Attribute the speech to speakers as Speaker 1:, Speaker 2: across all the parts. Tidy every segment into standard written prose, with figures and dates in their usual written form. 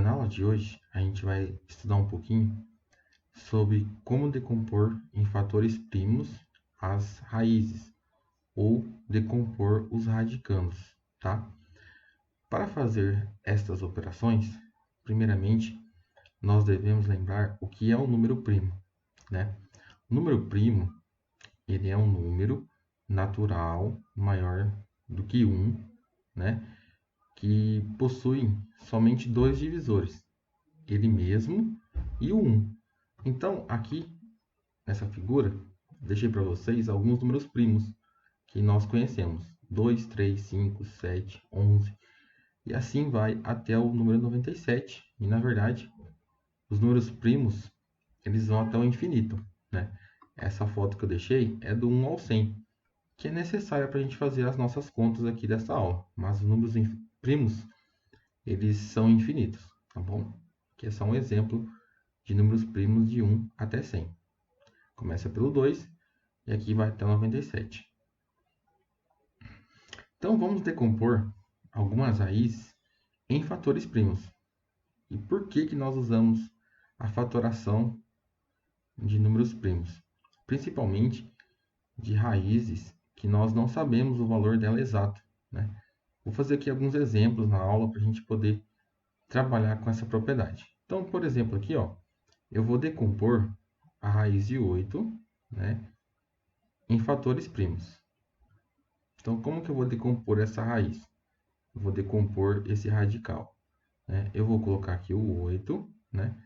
Speaker 1: na aula de hoje, a gente vai estudar um pouquinho sobre como decompor em fatores primos as raízes ou decompor os radicandos, tá? Para fazer estas operações, primeiramente, nós devemos lembrar o que é um número primo, né? O número primo, ele é um número natural maior do que 1, né? Que possui somente dois divisores, ele mesmo e o 1. Então, aqui nessa figura, deixei para vocês alguns números primos que nós conhecemos: 2, 3, 5, 7, 11, e assim vai até o número 97. E na verdade, os números primos, eles vão até o infinito, né? Essa foto que eu deixei é do 1 ao 100, que é necessária para a gente fazer as nossas contas aqui dessa aula. Mas os números primos, eles são infinitos, tá bom? Aqui é só um exemplo de números primos de 1 até 100. Começa pelo 2 e aqui vai até 97. Então, vamos decompor algumas raízes em fatores primos. E por que nós usamos a fatoração de números primos? Principalmente de raízes que nós não sabemos o valor dela exato, né? Vou fazer aqui alguns exemplos na aula para a gente poder trabalhar com essa propriedade. Então, por exemplo, aqui, ó, eu vou decompor a raiz de 8, né, em fatores primos. Então, como que eu vou decompor essa raiz? Eu vou decompor esse radical, né? Eu vou colocar aqui o 8, né?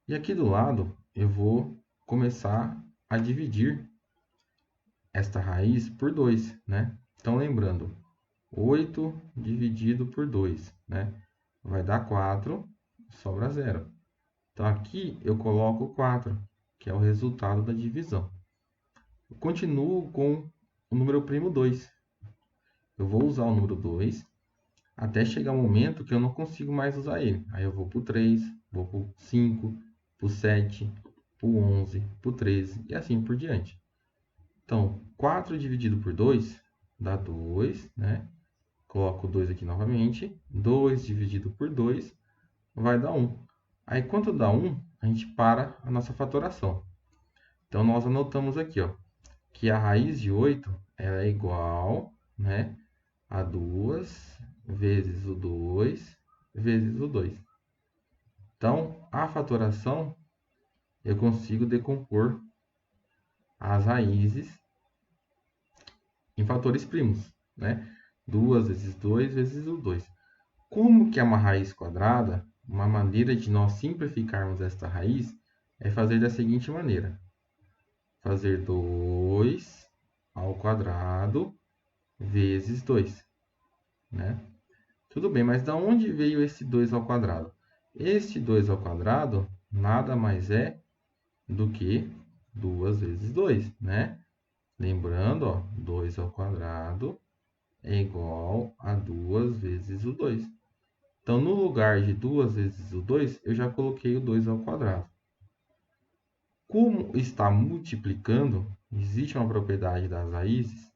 Speaker 1: E aqui do lado, eu vou começar a dividir esta raiz por 2, né? Então, lembrando, 8 dividido por 2, né? Vai dar 4, sobra 0. Então, aqui eu coloco 4, que é o resultado da divisão. Eu continuo com o número primo 2. Eu vou usar o número 2 até chegar um momento que eu não consigo mais usar ele. Aí eu vou para o 3, vou para o 5, para o 7, para o 11, para o 13 e assim por diante. Então, 4 dividido por 2 dá 2, né? Coloco o 2 aqui novamente. 2 dividido por 2 vai dar 1. Aí, quando dá 1, a gente para a nossa fatoração. Então, nós anotamos aqui, ó, que a raiz de 8 ela é igual, né, a 2 vezes o 2 vezes o 2. Então, a fatoração, eu consigo decompor as raízes em fatores primos, né? 2 vezes 2 vezes o 2. Como que é uma raiz quadrada, uma maneira de nós simplificarmos esta raiz é fazer da seguinte maneira: fazer 2 ao quadrado vezes 2, né? Tudo bem, mas da onde veio esse 2 ao quadrado? Este 2 ao quadrado nada mais é do que 2 vezes 2, né? Lembrando, ó, 2 ao quadrado é igual a 2 vezes o 2. Então, no lugar de 2 vezes o 2, eu já coloquei o 2 ao quadrado. Como está multiplicando, existe uma propriedade das raízes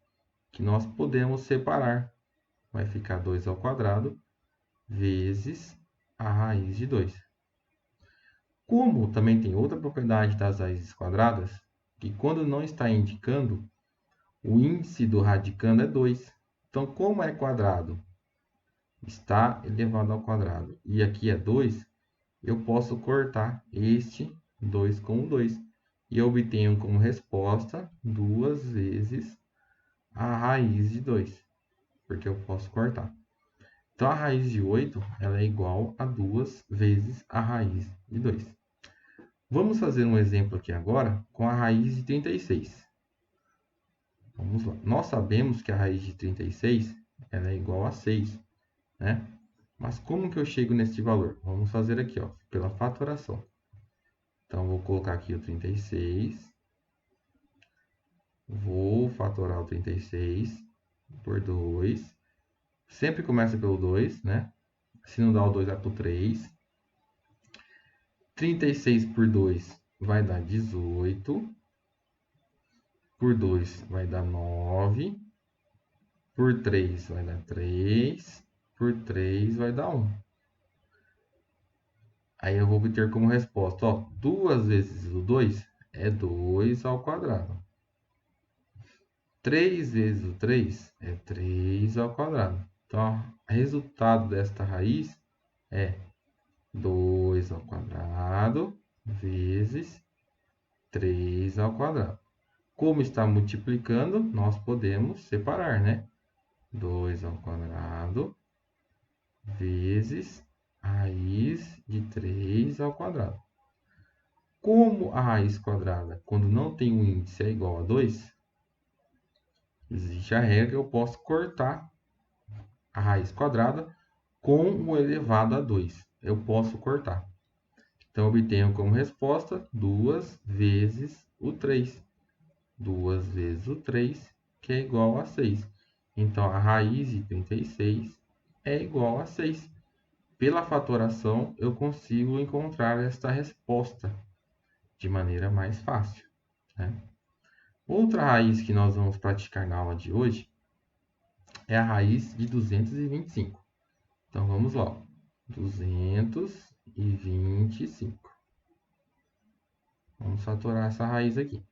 Speaker 1: que nós podemos separar. Vai ficar 2 ao quadrado vezes a raiz de 2. Como também tem outra propriedade das raízes quadradas, que quando não está indicando, o índice do radicando é 2. Então, como é quadrado, está elevado ao quadrado, e aqui é 2, eu posso cortar este 2 com o 2. E eu obtenho como resposta 2 vezes a raiz de 2, porque eu posso cortar. Então, a raiz de 8 ela é igual a 2 vezes a raiz de 2. Vamos fazer um exemplo aqui agora com a raiz de 36. Vamos lá. Nós sabemos que a raiz de 36 ela é igual a 6, né? Mas como que eu chego nesse valor? Vamos fazer aqui, ó, pela fatoração. Então, vou colocar aqui o 36. Vou fatorar o 36 por 2. Sempre começa pelo 2, né? Se não dá o 2, vai para o 3. 36 por 2 vai dar 18. Por 2 vai dar 9. Por 3 vai dar 3. Por 3 vai dar 1. Aí eu vou obter como resposta, ó, 2 vezes o 2 é 2 ao quadrado. 3 vezes o 3 é 3 ao quadrado. Então, o resultado desta raiz é 2 ao quadrado vezes 3 ao quadrado. Como está multiplicando, nós podemos separar, né? 2 ao quadrado vezes a raiz de 3 ao quadrado. Como a raiz quadrada, quando não tem um índice, é igual a 2, existe a regra que eu posso cortar a raiz quadrada com o elevado a 2. Eu posso cortar. Então, obtenho como resposta 2 vezes o 3. 2 vezes o 3, que é igual a 6. Então, a raiz de 36 é igual a 6. Pela fatoração, eu consigo encontrar esta resposta de maneira mais fácil, né? Outra raiz que nós vamos praticar na aula de hoje é a raiz de 225. Então, vamos lá. 225. Vamos fatorar essa raiz aqui.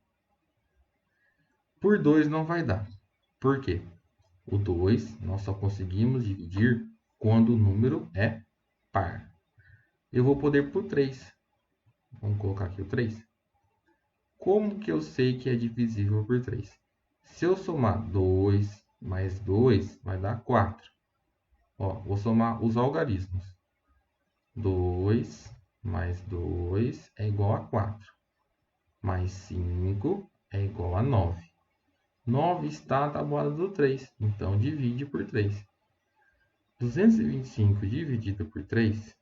Speaker 1: Por 2 não vai dar. Por quê? O 2 nós só conseguimos dividir quando o número é par. Eu vou poder por 3. Vamos colocar aqui o 3. Como que eu sei que é divisível por 3? Se eu somar 2 mais 2, vai dar 4. Ó, vou somar os algarismos. 2 mais 2 é igual a 4. Mais 5 é igual a 9. 9 está na tabuada do 3, então divide por 3. 225 dividido por 3,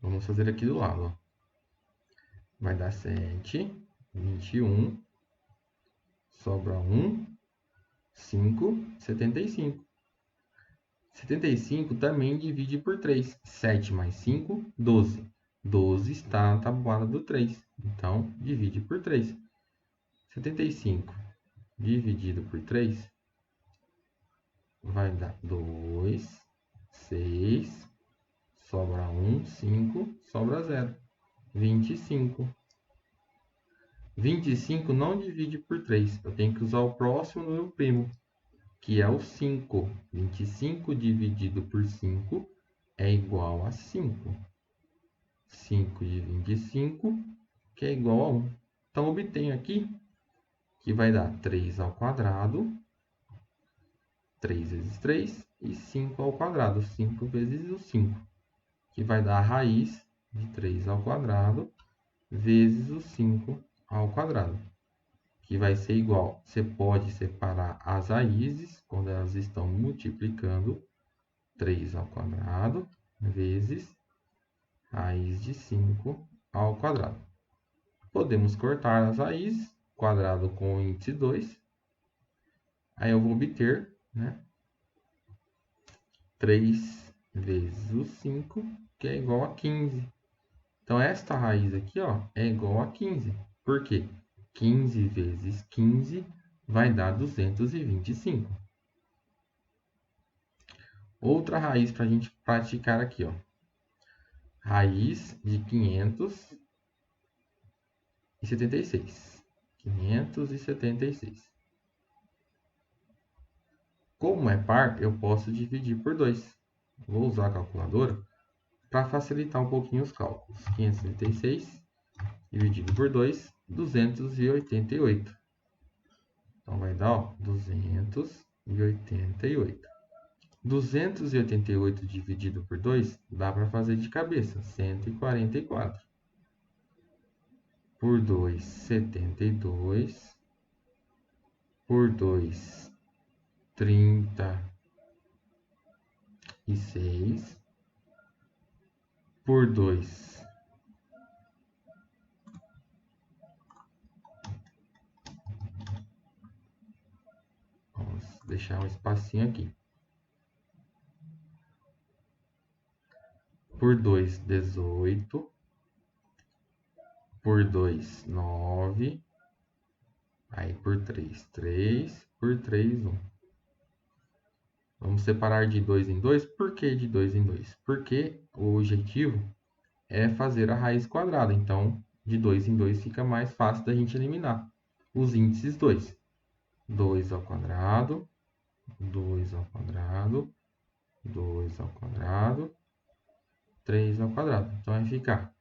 Speaker 1: vamos fazer aqui do lado, ó. Vai dar 7, 21, sobra 1, 5, 75. 75 também divide por 3. 7 mais 5, 12. 12 está na tabuada do 3, então divide por 3. 75 dividido por 3 vai dar 2, 6, sobra 1, 5, sobra 0. 25. 25 não divide por 3. Eu tenho que usar o próximo número primo, que é o 5. 25 dividido por 5 é igual a 5. 5 de 25, que é igual a 1. Então, obtenho aqui que vai dar 3 ao quadrado, 3 vezes 3, e 5 ao quadrado, 5 vezes o 5, que vai dar a raiz de 3 ao quadrado vezes o 5 ao quadrado, que vai ser igual. Você pode separar as raízes quando elas estão multiplicando. 3 ao quadrado vezes raiz de 5 ao quadrado. Podemos cortar as raízes, quadrado com o índice 2. Aí eu vou obter, né, 3 vezes o 5, que é igual a 15. Então, esta raiz aqui, ó, é igual a 15. Por quê? 15 vezes 15 vai dar 225. Outra raiz para a gente praticar aqui, ó. Raiz de 576. 576. Como é par, eu posso dividir por 2. Vou usar a calculadora para facilitar um pouquinho os cálculos. 576 dividido por 2, 288. Então, vai dar, ó, 288. 288 dividido por 2, dá para fazer de cabeça, 144. Por 2, 72. Por 2, 36. Por 2, vamos deixar um espacinho aqui. Por 2, 18. Por 2, 9. Aí por 3, 3. Por 3, 1. Vamos separar de 2 em 2. Por que de 2 em 2? Porque o objetivo é fazer a raiz quadrada. Então, de 2 em 2 fica mais fácil da gente eliminar os índices 2. 2 ao quadrado, 2 ao quadrado, 2 ao quadrado, 3 ao quadrado. Então, vai ficar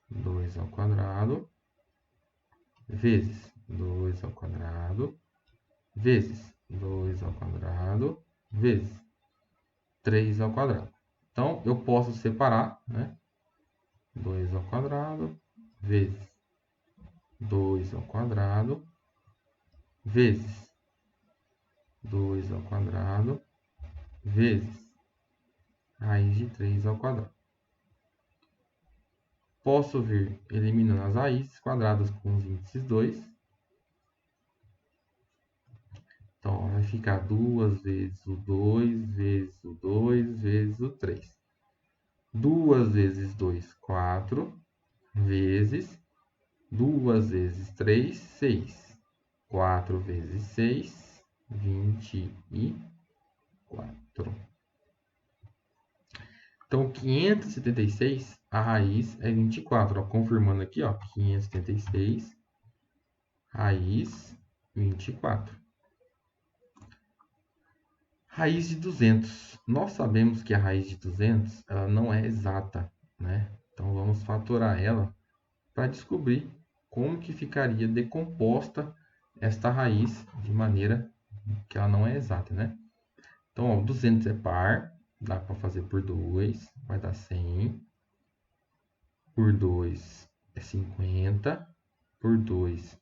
Speaker 1: 2 ao quadrado vezes 2 ao quadrado vezes 2 ao quadrado vezes 3 ao quadrado. Então, eu posso separar, né? 2 ao quadrado vezes 2 ao quadrado vezes 2 ao quadrado vezes raiz de 3 ao quadrado. Posso vir eliminando as raízes quadradas com os índices 2. Então, vai ficar 2 vezes o 2 vezes o 2 vezes o 3. 2 vezes 2, 4, vezes 2 vezes 3, 6. 4 vezes 6, 24. Então, 576, a raiz é 24. Ó, confirmando aqui, ó, 576, raiz 24. Raiz de 200. Nós sabemos que a raiz de 200 ela não é exata, né? Então, vamos fatorar ela para descobrir como que ficaria decomposta esta raiz de maneira que ela não é exata, né? Então, ó, 200 é par, dá para fazer por 2, vai dar 100. Por 2 é 50. Por 2,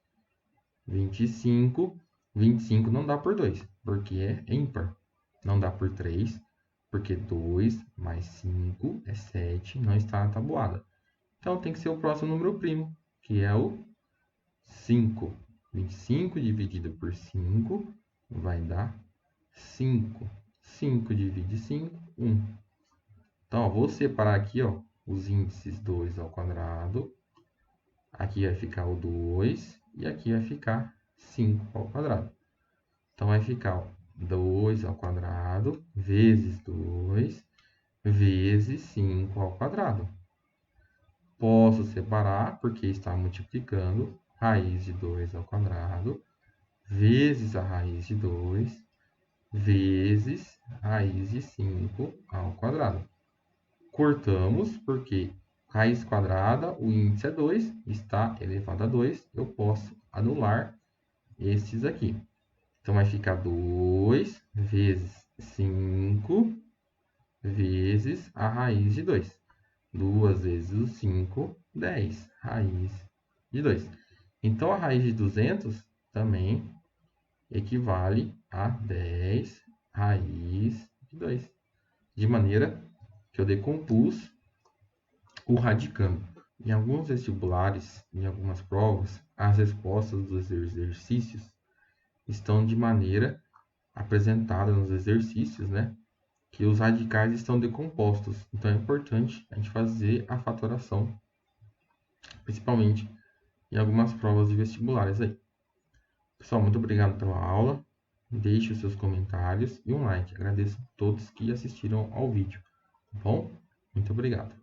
Speaker 1: 25. 25 não dá por 2, porque é ímpar. Não dá por 3, porque 2 mais 5 é 7, não está na tabuada. Então, tem que ser o próximo número primo, que é o 5. 25 dividido por 5 vai dar 5. 5 divide 5, 1. Então, ó, vou separar aqui, ó, os índices 2 ao quadrado. Aqui vai ficar o 2 e aqui vai ficar 5 ao quadrado. Então, vai ficar ó, 2 ao quadrado vezes 2 vezes 5 ao quadrado. Posso separar, porque está multiplicando, raiz de 2 ao quadrado vezes a raiz de 2 vezes raiz de 5 ao quadrado. Cortamos, porque raiz quadrada, o índice é 2, está elevado a 2, eu posso anular esses aqui. Então, vai ficar 2 vezes 5 vezes a raiz de 2. 2 vezes o 5, 10, raiz de 2. Então, a raiz de 200 também equivale a 10 raiz de 2. De maneira que eu decompus o radicando. Em alguns vestibulares, em algumas provas, as respostas dos exercícios estão de maneira apresentada nos exercícios, né? Que os radicais estão decompostos. Então, é importante a gente fazer a fatoração, principalmente em algumas provas de vestibulares aí. Pessoal, muito obrigado pela aula. Deixe os seus comentários e um like. Agradeço a todos que assistiram ao vídeo. Tá bom? Muito obrigado.